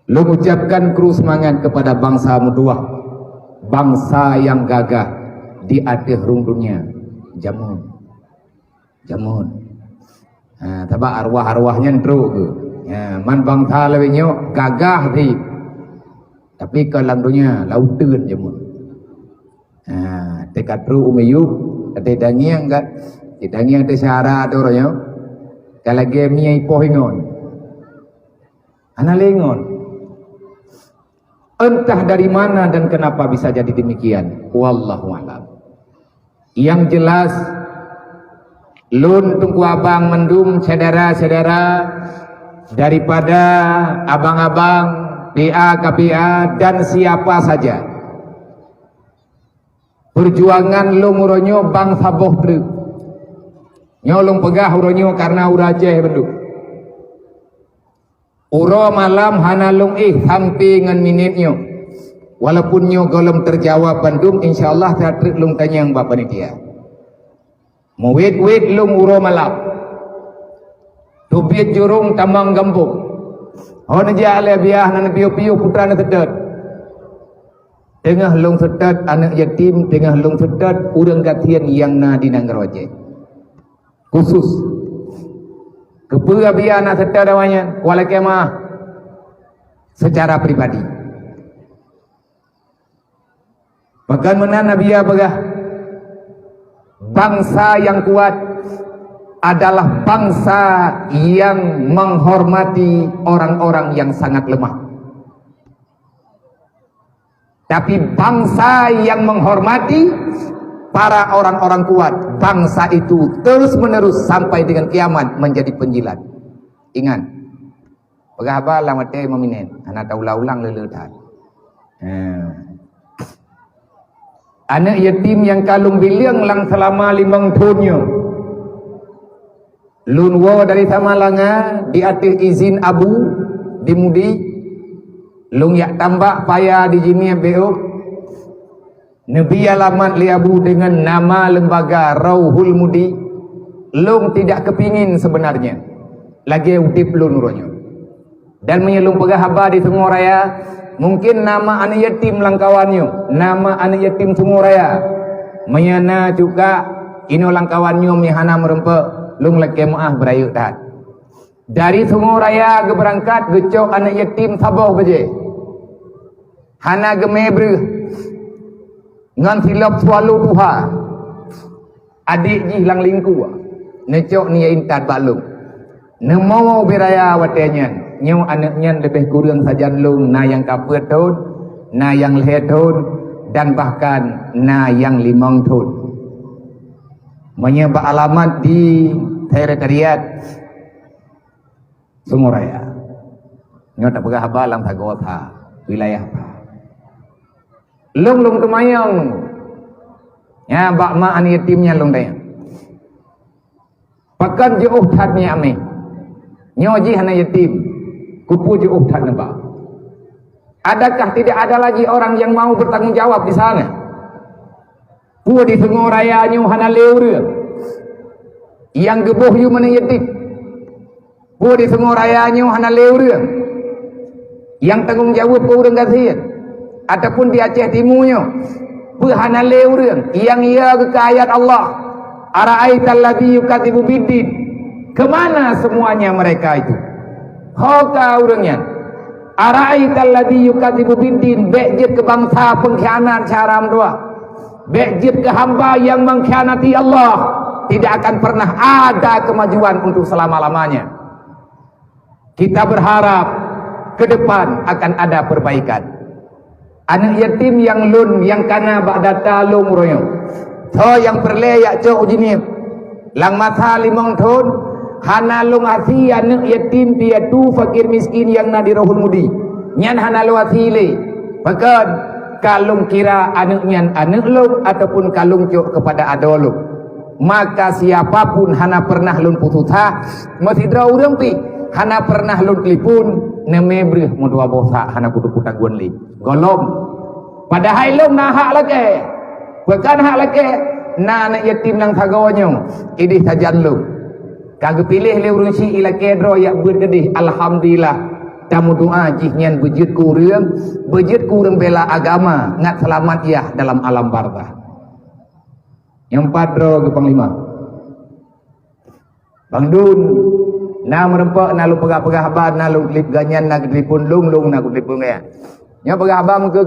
Lu ucapkan kru semangat kepada bangsa Muduah, bangsa yang gagah di akhir rung dunia. Jamun. Tabak arwah-arwahnya teruk ke. Man bangsa lebih nyok gagah di. Tapi kalau dunia lautan jamun. Dekat ru Umayyub, ada dangiang kat. Dangiang ada syara tu orangnya. Kalau game ni ipoh ingon. Ana lengon. Entah dari mana dan kenapa bisa jadi demikian. Wallahu a'lam. Yang jelas, lun tungku abang mendung saudara-saudara daripada abang-abang, PA, KPA dan siapa saja. Perjuangan lung uronyo bang saboh dru. Nyolong pegah uronyo karena urajeh benduk. Uro malam hanalung sampai ngan minitnya. Walaupun nyo golem terjawab bandung, insyaallah teatrik lung tanya yang bapak panitia. Mau wait lung uro malam. Tubit jurung tamang gambung. Hon aja ale biah nan piu-piu putra na sedet. Tengah lung sedet anak yatim, tengah lung sedet urang gatian yang na di nanggaroje. Khusus Kepala biar nak setar namanya kuala kemah secara pribadi. Bagaimana Nabi Abagah bangsa yang kuat adalah bangsa yang menghormati orang-orang yang sangat lemah. Tapi bangsa yang menghormati para orang-orang kuat, bangsa itu terus-menerus sampai dengan kiamat menjadi penjilat. Ingat, pegahaba lamate meminen, anak ulang-ulang leletan. Anak yatim yang kalung bilang lang selama 5 tahunnya. Lunwo dari Tamalanga di atas izin abu dimudi. Lung yak tambak payah di jini BO. Nabi alamat liabu dengan nama lembaga Rauhul Mudi. Lung tidak kepingin sebenarnya lagi utip lun uronyo. Dan menyelung pegah haba di Sunguraya. Mungkin nama anak yatim langkawannya, nama anak yatim Sunguraya. Menyana juga ino langkawannya mihana merempe lung lagi maah berayu dah. Dari Sunguraya ke berangkat gecok anak yatim Saboh beje. Hana gemebru ngan silap sualu tuha adik ji lang lingku necok ni intat balung nemo beraya watenya nyu anaknya lebih kurang sajan lung na yang kapet tahun na yang leher tahun dan bahkan na yang 5 tahun menyebab alamat di sekretariat Sunguraya nyu tak pegah balang sagota wilayah lung temayang ya bak ma an yatimnya lung tanya pakan jauh tatnya ame nyoji hana yatim kupu jauh tat neba. Adakah tidak ada lagi orang yang mau bertanggung jawab di sana? Pu di Sunguraya nyu hana leureun yang geboh yu mana yatim. Pu di Sunguraya nyu hana leureun yang tanggung jawab pu urang gasian. Ataupun di Aceh Timurnya berhana leureun yang ia ke ayat Allah ara'aital ladzi yukadzibu biddin. Kemana semuanya mereka itu? Hoka urangnya ara'aital ladzi yukadzibu biddin bejit ke bangsa pengkhianat cara doa bejit ke hamba yang mengkhianati Allah. Tidak akan pernah ada kemajuan untuk selama-lamanya. Kita berharap ke depan akan ada perbaikan. Anak yatim yang lun yang kana ba'data lung royo. So yang perleyak cok ujini. Lang masa 5 tahun hana lung asi anak yatim piatu fakir miskin yang na di Rauhul Mudi. Nyan hana lu asile. Bahkan kalung kira anaknya anak lung ataupun kalung cok kepada adolung. Maka siapapun hana pernah lun putusah masih draw urang pi hana pernah lun telefon nemebrih modua bosa hana kudu kutaguan li. Golom padahal lung na hak lagi bukan hak lagi na anak yatim nang tagawanya idih sajan lu kagak pilih le urusi ila kedro ya bergedih alhamdulillah tamu doa jihnian bejut kurang bela agama ngat selamat ya dalam alam barzah. Yang padro ke panglima Bang Dun na merempak na lu pegah-pegah abad na lu klip ganyan na klipun lung na klipun ya nya pegah abang ke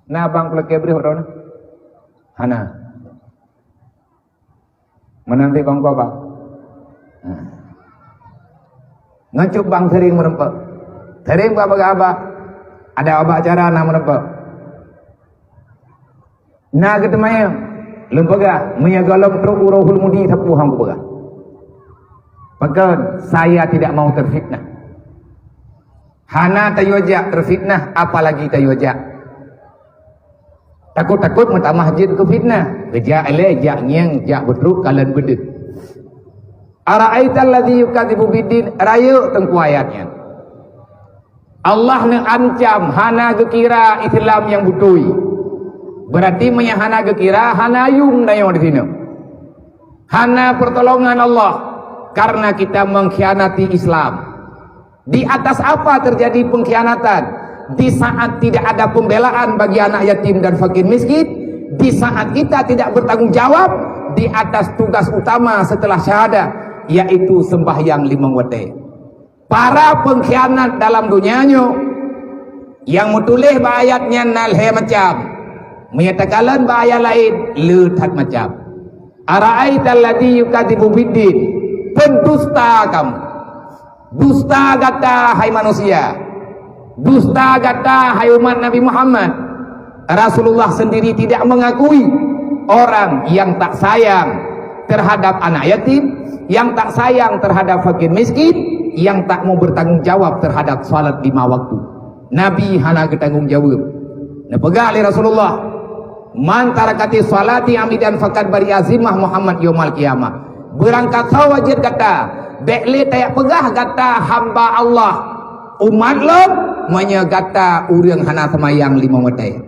na bang pelake beri hodona hana menanti bang ko bang ngacup bang sering merempak sering pegah abang ada abang acara na merempak na ketemaya lembaga menyagalom truk urahul mudi sapu hang pegah. Maka saya tidak mau terfitnah. Hana tayojak terfitnah apalagi tayojak. Takut-takut mata masjid ke fitnah. Kerja ele jak nyeng jak betruk kalan bedek. Ara'aital ladzi yukadzibu biddin rayu tengku ayatnya. Allah nak ancam hana gekira Islam yang butui. Berarti menyahana gekira hana yung dayo di sini. Hana pertolongan Allah karena kita mengkhianati Islam. Di atas apa terjadi pengkhianatan? Di saat tidak ada pembelaan bagi anak yatim dan fakir miskin, di saat kita tidak bertanggung jawab di atas tugas utama setelah syahadah, yaitu sembahyang 5 waktu. Para pengkhianat dalam dunianya yang menulis ayatnya nalhe macam menyatakan bahaya lain letat macam ara'aital ladzi yukadzibu biddin, pendusta kamu, dusta kata hai manusia, dusta kata hai umat Nabi Muhammad. Rasulullah sendiri tidak mengakui orang yang tak sayang terhadap anak yatim, yang tak sayang terhadap fakir miskin, yang tak mau bertanggung jawab terhadap salat 5 waktu. Nabi hana bertanggung jawab. Nah pegang oleh Rasulullah, man tarakati salati amidan fakat bari azimah Muhammad yaumal qiyamah. Berangkat sawajid kata bekle tayak pegah kata hamba Allah umat lo menyegata urang hana semayang 5 waktu.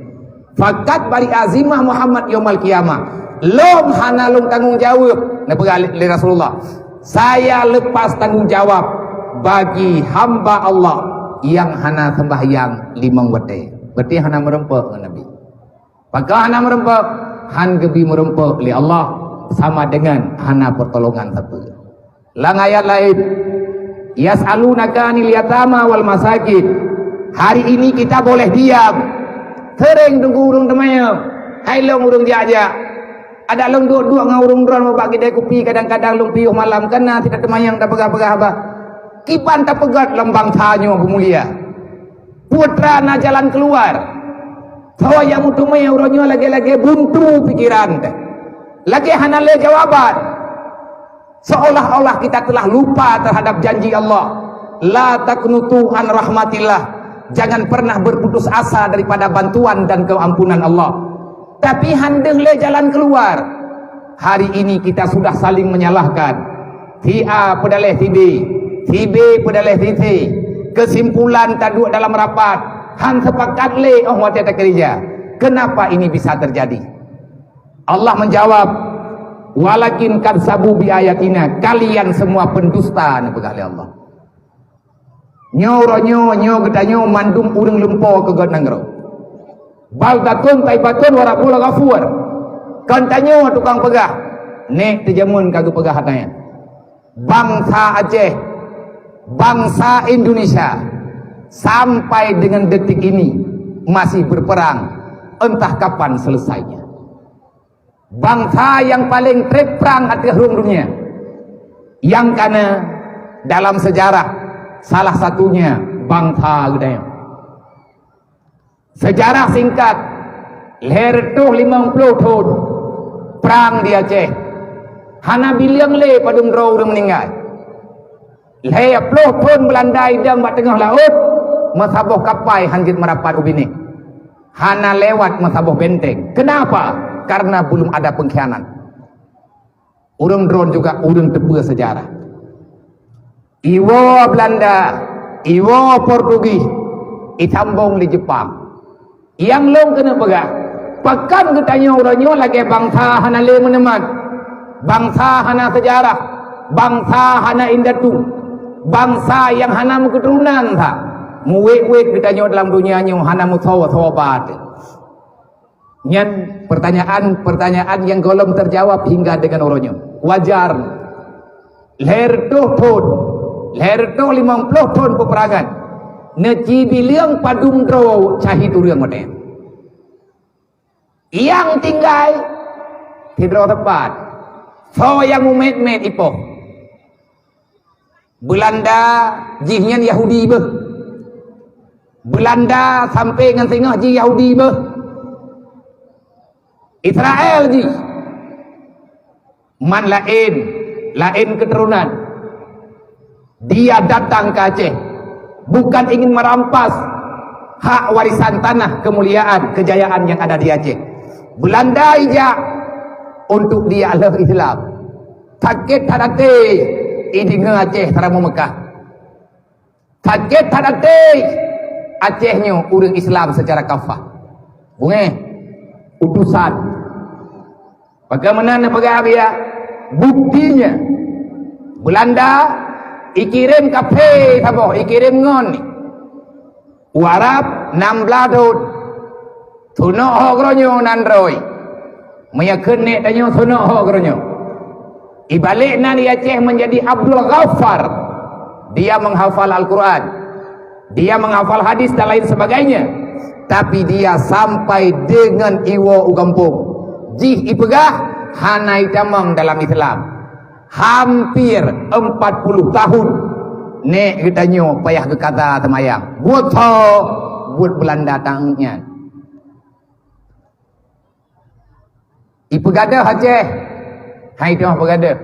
Fakat bari azimah Muhammad yaumal qiyamah lom hana lom tanggung jawab. Nah pegang oleh Rasulullah, saya lepas tanggung jawab bagi hamba Allah yang hana sembahyang 5 waktu. Berarti hana merempak Nabi. Maka hana merempak, han gebi merempak li Allah sama dengan hana pertolongan satu. Lang ayat lain, yas'alunaka 'anil yatama wal masakin. Hari ini kita boleh diam. Sering tunggu urung temaya. Hai long urung diajak. Ada long dua ngau urung dron mau bagi kedai kopi kadang-kadang long piuh malam kena tidak temayang tak pegah-pegah apa. Kipan tak pegat lembang tanyo pemulia. Putra na jalan keluar. Tawa yang utumai uronyo lagi-lagi buntu pikiran. Lagi hanale jawaban. Seolah-olah kita telah lupa terhadap janji Allah. La taqnutu an rahmatillah. Jangan pernah berputus asa daripada bantuan dan keampunan Allah. Tapi handeng le jalan keluar. Hari ini kita sudah saling menyalahkan. Si A pedalih si B, si B pedalih si C. Kesimpulan tak duduk dalam rapat. Han sepakat le oh wati tak kerja. Kenapa ini bisa terjadi? Allah menjawab, walakin kadzabu bi ayatina, kalian semua pendusta ni pegali Allah. Nyo gedanyo mandum urang lempo ke god nanggro. Baldatun taibatun warabul ghafur. Kantanyo tukang pegah. Nek terjamun kagak pegah hatanya. Bangsa Aceh, bangsa Indonesia sampai dengan detik ini masih berperang, entah kapan selesainya. Bangsa yang paling terperang hati dunia, yang karena dalam sejarah salah satunya bangsa Gedayang. Sejarah singkat, leher tuh 50 tahun perang di Aceh. Hana bilang le padung draw udah meninggal. Leher 10 tahun Belanda idam di tengah laut. Masaboh kapai hanjit merapat ubini. Hana lewat masaboh benteng. Kenapa? Karena belum ada pengkhianat. Urang drone juga urang tebu sejarah. Iwo Belanda, Iwo Portugis, itambong di Jepang. Yang long kena pegah. Pekan ketanya orangnya lagi bangsa hana le menemat. Bangsa hana sejarah. Bangsa hana indatu. bangsa yang hana keturunan tak muwek-wek ditanya dalam dunianya hana musawa-sawabat. Nyan pertanyaan yang belum terjawab hingga dengan orangnya. Wajar. Leher ton 50 ton peperangan. Neci bilang padum dro cahit urang mate. Yang tinggal tidak tepat. So yang umet-met ipoh. Belanda jihnya Yahudi beh. Belanda sampai dengan tengah ji Yahudi beh. Israel ji. Man lain keturunan. Dia datang ke Aceh bukan ingin merampas hak warisan tanah, kemuliaan, kejayaan yang ada di Aceh. Belanda ija untuk dia adalah Islam. Sakit hadate ini Aceh teramu Mekah. Sakit hadate Acehnya urang Islam secara kafah. Bunge utusan. Bagaimana dia? Buktinya Belanda ikirim kafe taboh, ikirim ngon warap 16 dut tuno hogronyo nandroy meyakin nek tanyo tuno hogronyo ibalik na di Aceh menjadi Abdul Ghaffar. Dia menghafal Al-Quran, dia menghafal hadis dan lain sebagainya, tapi dia sampai dengan iwo ugampung jih ipegah hanai tamang dalam Islam hampir 40 tahun. Nek getanyo payah ke kata temayang buat Belanda tangnya ipegada Aceh hai tu pegada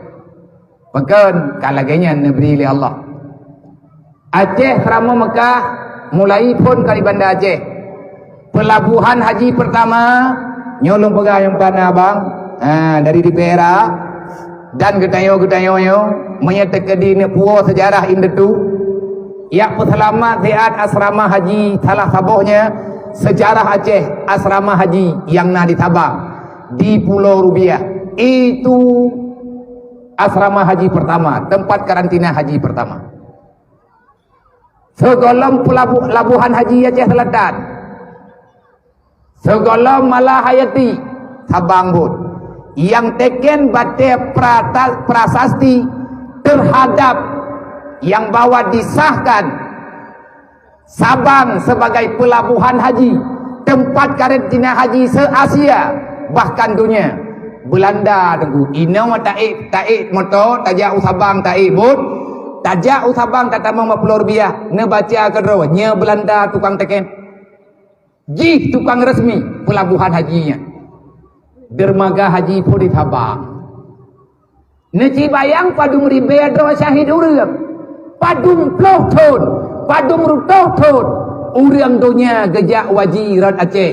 bahkan kalaganya negeri oleh Allah. Aceh selama Mekah mulai pun kali bandar Aceh pelabuhan haji pertama nyolong pegah yang pana abang dari di Perak dan getayo menyatakan di pulau sejarah Indetu yang peselamat ziat asrama haji salah sabohnya sejarah Aceh asrama haji yang nak ditabang di Pulau Rubiah. Itu asrama haji pertama, tempat karantina haji pertama. Segolong pelabuhan haji Aceh Selatan, segolong Malahayati Sabang Bud yang teken bate prasasti terhadap yang bawa disahkan Sabang sebagai pelabuhan haji, tempat karantina haji se-Asia bahkan dunia. Belanda tunggu inau taik moto tajak Sabang taik bud tajak Sabang tak tamang Pulau Rubiah ne baca kedua nya Belanda tukang teken ji tukang resmi pelabuhan hajinya. Dermaga haji pun di Sabang. Neci bayang padung ribedro syahid urang. Padung puluh ton, padung rutuh ton. Urang dunia gejak wajiran Aceh.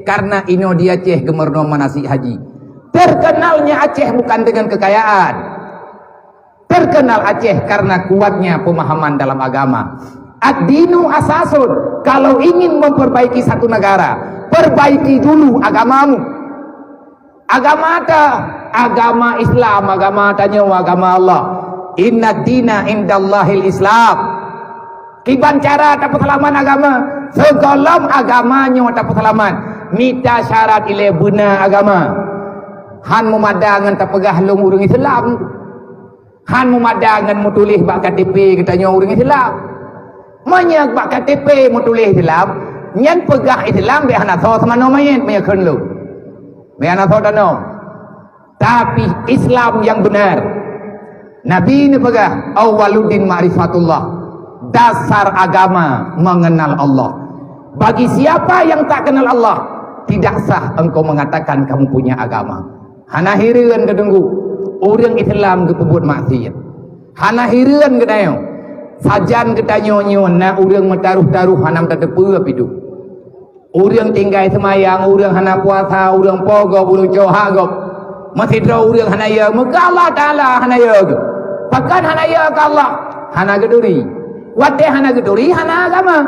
Karena ino di Aceh gemerno manasik haji. Terkenalnya Aceh bukan dengan kekayaan. Terkenal Aceh karena kuatnya pemahaman dalam agama. Ad-dinu asasun. Kalau ingin memperbaiki satu negara, perbaiki dulu agamamu. Agama Islam, agama tanya agama Allah. Inna dina indallahil Islam. Kiban cara dapat selaman agama, segolong agamanya dapat selaman. Mita syarat ile buna agama. Han memadangan tak pegah long urang Islam. Han memadangan mutulih bak KTP katanya urang Islam. Manyak bak KTP mutulih Islam, nyan pegah Islam be hana tho sama no mayen meyakeun lu. Bayana saudara, tapi Islam yang benar. Nabi ini pegah awwaluddin ma'rifatullah. Dasar agama mengenal Allah. Bagi siapa yang tak kenal Allah, tidak sah engkau mengatakan kamu punya agama. Hana hireun kedenggu orang Islam kepebut maksiat. Hana hireun kedayo. Sajan kedanyo na orang metaruh-taruh hanam tadepe pidu. Urang tinggal semayang, urang hana puasa, urang pogo, urang johagok. Masih draw urang hana ya, muka Allah Ta'ala hana ya. Pakan hana ya ke Allah, hana geduri. Wate hana geduri, hana agama.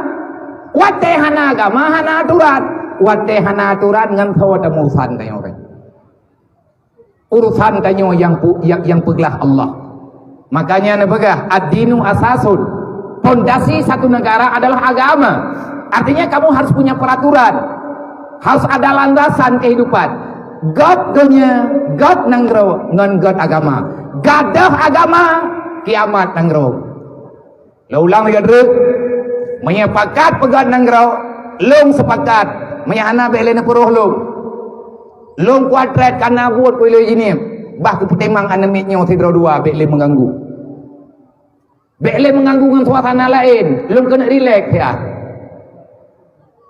Wate hana agama, hana aturan. Wate hana aturan ngan thawa temusan tayo. Urusan tayo yang peglah Allah. Makanya nepegah ad-dinu asasun. Pondasi satu negara adalah agama. Artinya kamu harus punya peraturan, harus ada landasan kehidupan. God gonya, God nanggro, ngon God agama. Gadah agama, kiamat nanggro. Ulang lagi dulu. Menyepakat pegat nanggro, long sepakat. Menyahana belena puruh long. Long kuadrat karena buat kuilo ini. Bah keputemang anemitnya tidro dua bele mengganggu. Bele mengganggu dengan suasana lain. Long kena relax ya.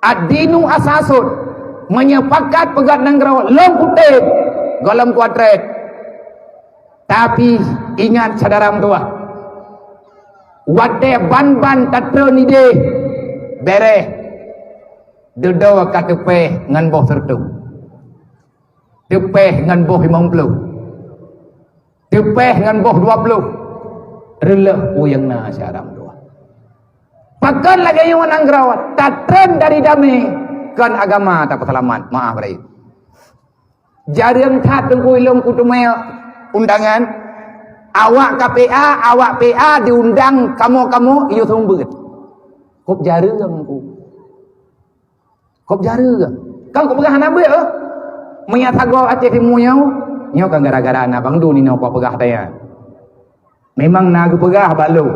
Ad-dinu asasun. Menyepakat pegat nanggro, long kutem. Golem kuadrat. Tapi ingat sadaram tua. Wate ban-ban tatra ni deh. Bereh. Dedawa kata peh ngan boh tertu. Tepeh ngan boh 50. Tepeh ngan boh 20. Releh uyang na syaram dua. Pakan lagi yang nanggraw. Tatren dari damai. Kan agama tak selamat. Maaf rai. Jarang kat tengku ilmu kutumaya undangan. Awak KPA, awak PA diundang kamu iyo tumbet. Kop jarang ku. Kop jarang. Kang kop pegah nabe menyatago aceh timunya nyo kan gara-gara anak bang du ni no kop pegah taya. Memang nagu pegah balu.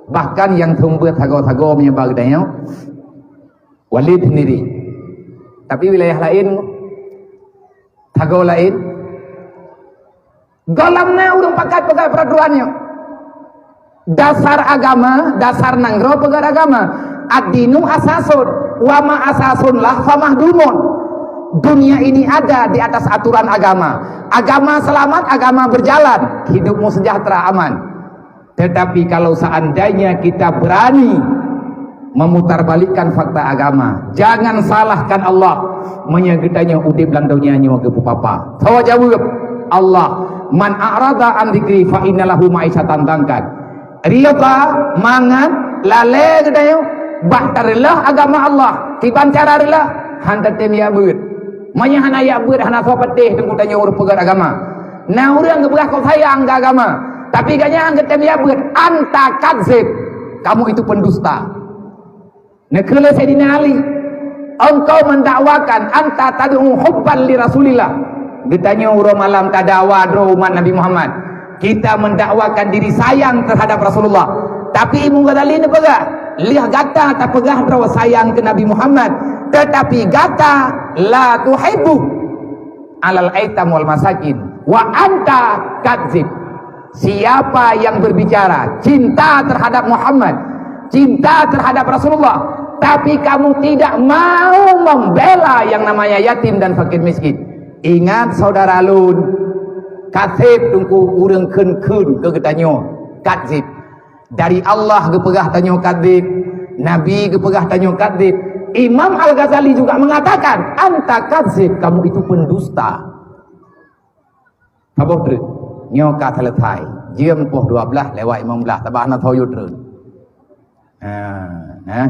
Bahkan yang tumbet tago-tago menyebag daya Walid sendiri. Tapi wilayah lain tago lain golamnya urung pakat pegat peraturannya. Dasar agama, dasar nanggro pegat agama. Ad-dinu asasun, wama asasun lah famahdumun. Dunia ini ada di atas aturan agama. Agama selamat, agama berjalan, hidupmu sejahtera aman. Tetapi kalau seandainya kita berani memutarbalikkan fakta agama, jangan salahkan Allah. Menyegitanya udip landaunya nyawa ke papa. Tawa jawab Allah, man a'rada an dzikri fa innalahu ma'isyatan dangkan. Riyata mangan lale gedayo bahtarillah agama Allah. Tiban cara rillah handa tem ya beut. Manya hana ya beut hana so petih tengku tanya urus pegat agama. Nah urang gebelah kau sayang ke agama. Tapi ganya hang tem ya beut anta kadzib. Kamu itu pendusta. Nekele Sayyidina Ali, engkau mendakwakan anta tad'u hubban li Rasulillah. Ditanya urang malam tadawa dro umat Nabi Muhammad. Kita mendakwakan diri sayang terhadap Rasulullah. Tapi ibu kata lain apa gak? Lihat gata tak pegah dro sayang ke Nabi Muhammad. Tetapi gata la tuhibbu alal aitam wal masakin wa anta kadzib. Siapa yang berbicara cinta terhadap Muhammad, cinta terhadap Rasulullah, tapi kamu tidak mau membela yang namanya yatim dan fakir miskin. Ingat saudara lun, katsib tungku urang keun ke getanyo kadzib. Dari Allah gepegah tanyo kadzib, Nabi gepegah tanyo kadzib. Imam Al-Ghazali juga mengatakan anta kadzib, kamu itu pendusta. Habok dre nyo ka selesai jam 12 lewat 15 tabah na thoyo treun.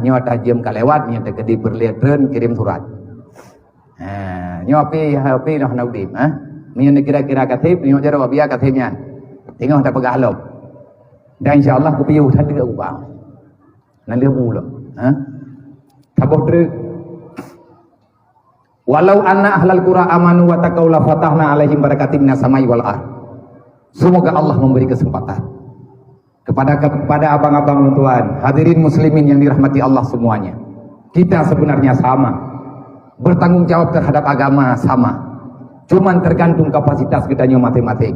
Nyo ta jam ka lewat nyo te kedi berliat treun kirim surat. Nyo api noh naudim minyak kira-kira katib nyo jaro biya katibnya tengok tak pegah lop dan insyaallah ku piu tadi ke ubah nan dia mula taboh dre walau anna ahlal qura amanu wa taqaw la fatahna alaihim barakatin minas samai wal ard. Semoga Allah memberi kesempatan kepada abang-abang tuan hadirin muslimin yang dirahmati Allah semuanya. Kita sebenarnya sama, bertanggung jawab terhadap agama sama, cuman tergantung kapasitas kita masing-masing.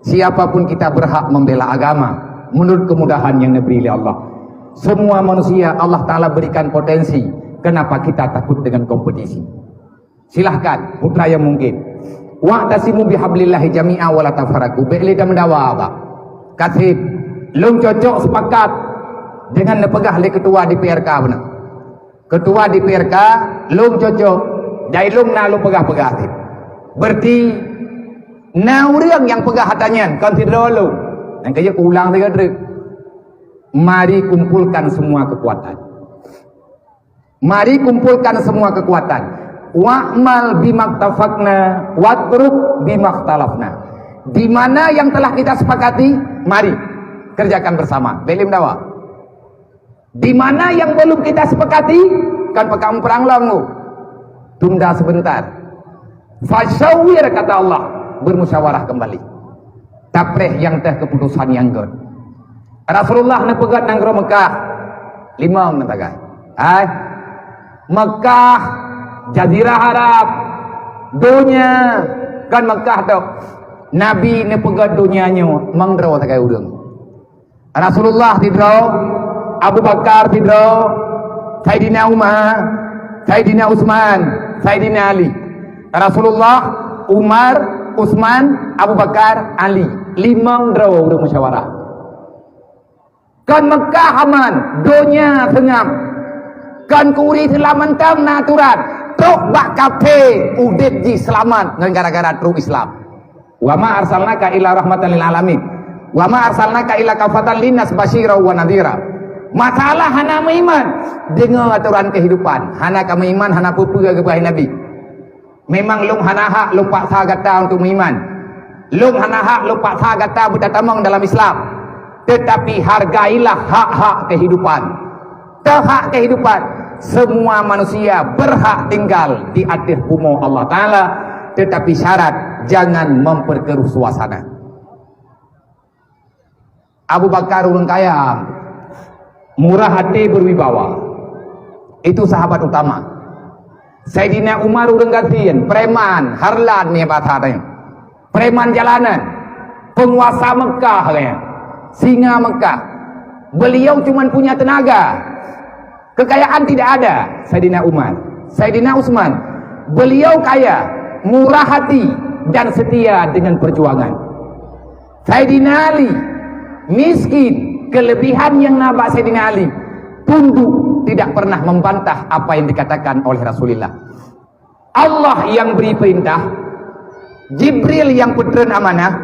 Siapapun kita berhak membela agama menurut kemudahan yang diberi oleh Allah. Semua manusia Allah Ta'ala berikan potensi. Kenapa kita takut dengan kompetisi? Silahkan putra yang mungkin wa'tasimu bihablillahi jami'a wa la tafarraqu. Beli dan mendawa apa? Kasih lung cocok sepakat dengan nepegah le ketua di PRK benar. Ketua di PRK lung cocok dai lung na lu pegah-pegah. Berarti na urang yang pegah hatanyan consider lu. Dan kaya ulang tiga trik. Mari kumpulkan semua kekuatan. Mari kumpulkan semua kekuatan. Wa'mal bimaktafakna watruk bimaktalafna. Di mana yang telah kita sepakati, mari kerjakan bersama. Belim dawa. Di mana yang belum kita sepakati, kan pekam perang langu. Tunda sebentar. Fasyawir kata Allah, bermusyawarah kembali. Tapreh yang teh keputusan yang god. Rasulullah na pegat nang Mekah. 5 natagai. Mekah, Jazirah Arab, dunia kan Mekah tu. Nabi ne pegat dunianya mangdro takai udang. Rasulullah tidro, Abu Bakar tidro, Sayyidina Umar, Sayyidina Utsman, Sayyidina Ali. Rasulullah, Umar, Utsman, Abu Bakar, Ali. 5 draw udang musyawarah. Kan Mekah aman, dunia tengam. Kan kuri selaman tam naturat. Tok bak kafe udit ji selamat dengan gara-gara tru Islam. Wa ma arsalnaka illa rahmatan lil alamin. Wa ma arsalnaka illa kafatan linnas basyira wa nadhira. Masalah hana meiman dengan aturan kehidupan. Hana ka meiman hana pupu ke bahi Nabi. Memang lung hana hak lung paksa kata untuk meiman. Lung hana hak lung paksa kata bertatamang dalam Islam. Tetapi hargailah hak-hak kehidupan. Hak kehidupan. Semua manusia berhak tinggal di atas bumi Allah Ta'ala. Tetapi syarat jangan memperkeruh suasana. Abu Bakar ulun kaya, murah hati berwibawa. Itu sahabat utama. Sayyidina Umar ulun gatian, preman, harlan ni batanya. Preman jalanan, penguasa Mekah ya. Singa Mekah. Beliau cuma punya tenaga. Kekayaan tidak ada. Sayyidina Umar, Sayyidina Utsman, beliau kaya, murah hati dan setia dengan perjuangan. Sayyidina Ali miskin, kelebihan yang nabak Sayyidina Ali, tunduk, tidak pernah membantah apa yang dikatakan oleh Rasulullah. Allah yang beri perintah, Jibril yang putren amanah,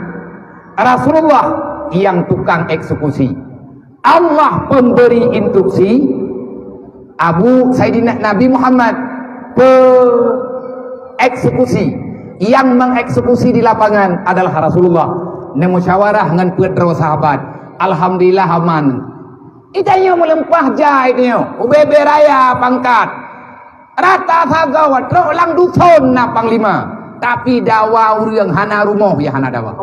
Rasulullah yang tukang eksekusi. Allah pemberi instruksi, Sayyidina Nabi Muhammad eksekusi. Yang mengeksekusi di lapangan adalah Rasulullah. Musyawarah dengan pedro sahabat. Alhamdulillah aman. Itanya melempah jahitnya. Ubebe raya pangkat. Rata sagawat. Rok lang dusun na panglima. Tapi dawa urang hana rumoh ya hana dawa.